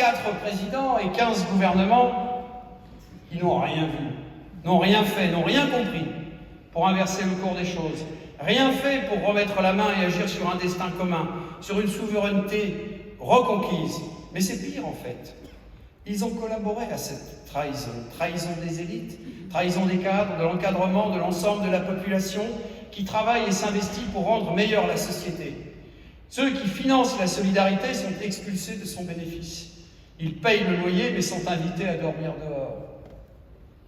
4 présidents et 15 gouvernements qui n'ont rien vu, n'ont rien fait, n'ont rien compris pour inverser le cours des choses, rien fait pour remettre la main et agir sur un destin commun, sur une souveraineté reconquise. Mais c'est pire en fait. Ils ont collaboré à cette trahison, trahison des élites, trahison des cadres, de l'encadrement de l'ensemble de la population qui travaille et s'investit pour rendre meilleure la société. Ceux qui financent la solidarité sont expulsés de son bénéfice. Ils payent le loyer mais sont invités à dormir dehors.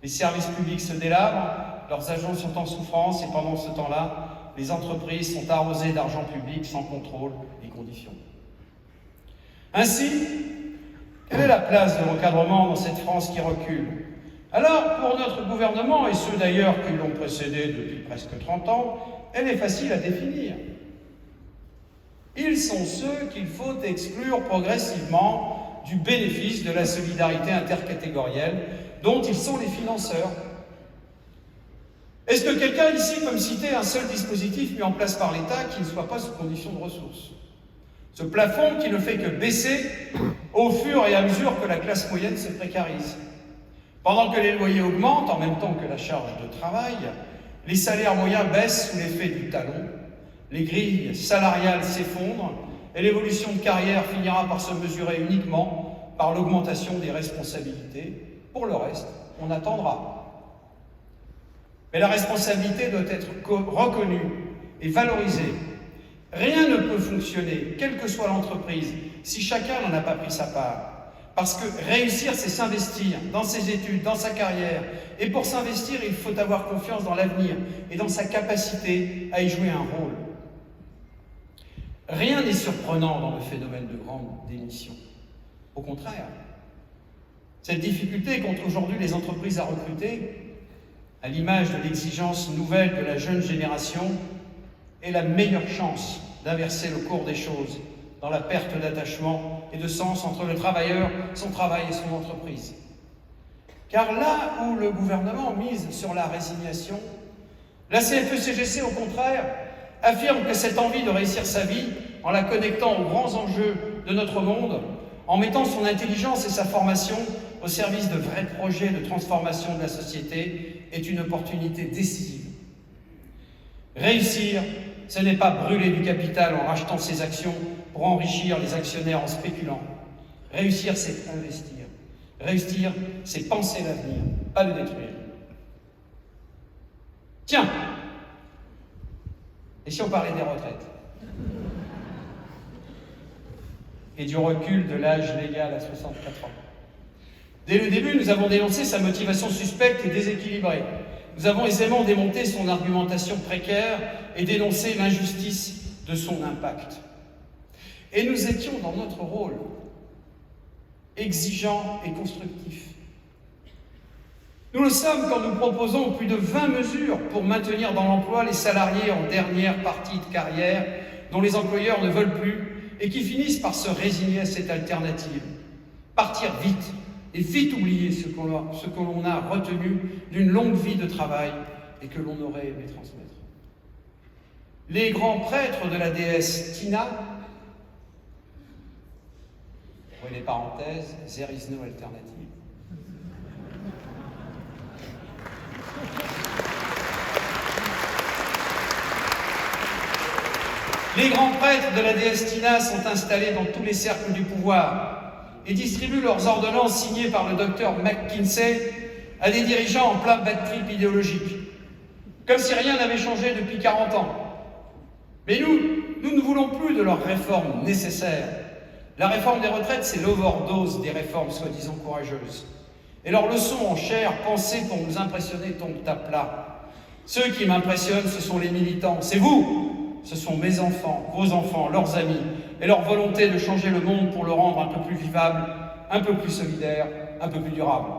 Les services publics se délabrent, leurs agents sont en souffrance et pendant ce temps-là, les entreprises sont arrosées d'argent public sans contrôle et conditions. Ainsi, quelle est la place de l'encadrement dans cette France qui recule? Alors, pour notre gouvernement, et ceux d'ailleurs qui l'ont précédé depuis presque 30 ans, elle est facile à définir. Ils sont ceux qu'il faut exclure progressivement du bénéfice de la solidarité intercatégorielle dont ils sont les financeurs. Est-ce que quelqu'un ici peut me citer un seul dispositif mis en place par l'État qui ne soit pas sous condition de ressources? Ce plafond qui ne fait que baisser au fur et à mesure que la classe moyenne se précarise. Pendant que les loyers augmentent en même temps que la charge de travail, les salaires moyens baissent sous l'effet du talon, les grilles salariales s'effondrent et l'évolution de carrière finira par se mesurer uniquement par l'augmentation des responsabilités. Pour le reste, on attendra. Mais la responsabilité doit être reconnue et valorisée. Rien ne peut fonctionner, quelle que soit l'entreprise, si chacun n'en a pas pris sa part. Parce que réussir, c'est s'investir dans ses études, dans sa carrière. Et pour s'investir, il faut avoir confiance dans l'avenir et dans sa capacité à y jouer un rôle. Rien n'est surprenant dans le phénomène de grande démission. Au contraire, cette difficulté qu'ont aujourd'hui les entreprises à recruter, à l'image de l'exigence nouvelle de la jeune génération, est la meilleure chance d'inverser le cours des choses dans la perte d'attachement et de sens entre le travailleur, son travail et son entreprise. Car là où le gouvernement mise sur la résignation, la CFE-CGC, au contraire, affirme que cette envie de réussir sa vie, en la connectant aux grands enjeux de notre monde, en mettant son intelligence et sa formation au service de vrais projets de transformation de la société, est une opportunité décisive. Réussir, ce n'est pas brûler du capital en rachetant ses actions pour enrichir les actionnaires en spéculant. Réussir, c'est investir. Réussir, c'est penser l'avenir, pas le détruire. Tiens, et si on parlait des retraites? Et du recul de l'âge légal à 64 ans. Dès le début, nous avons dénoncé sa motivation suspecte et déséquilibrée. Nous avons aisément démonté son argumentation précaire et dénoncé l'injustice de son impact. Et nous étions dans notre rôle, exigeant et constructif. Nous le sommes quand nous proposons plus de 20 mesures pour maintenir dans l'emploi les salariés en dernière partie de carrière dont les employeurs ne veulent plus et qui finissent par se résigner à cette alternative. Partir vite et vite oublier ce que l'on a retenu d'une longue vie de travail et que l'on aurait aimé transmettre. Les grands prêtres de la déesse Tina, ouvrez les parenthèses, there is no alternative. Les grands prêtres de la déesse Tina sont installés dans tous les cercles du pouvoir et distribuent leurs ordonnances signées par le docteur McKinsey à des dirigeants en plein bad trip idéologique, comme si rien n'avait changé depuis 40 ans. Mais nous ne voulons plus de leurs réformes nécessaires. La réforme des retraites, c'est l'overdose des réformes soi-disant courageuses. Et leurs leçons en chair, pensées pour nous impressionner, tombent à plat. Ceux qui m'impressionnent, ce sont les militants, c'est vous, ce sont mes enfants, vos enfants, leurs amis, et leur volonté de changer le monde pour le rendre un peu plus vivable, un peu plus solidaire, un peu plus durable.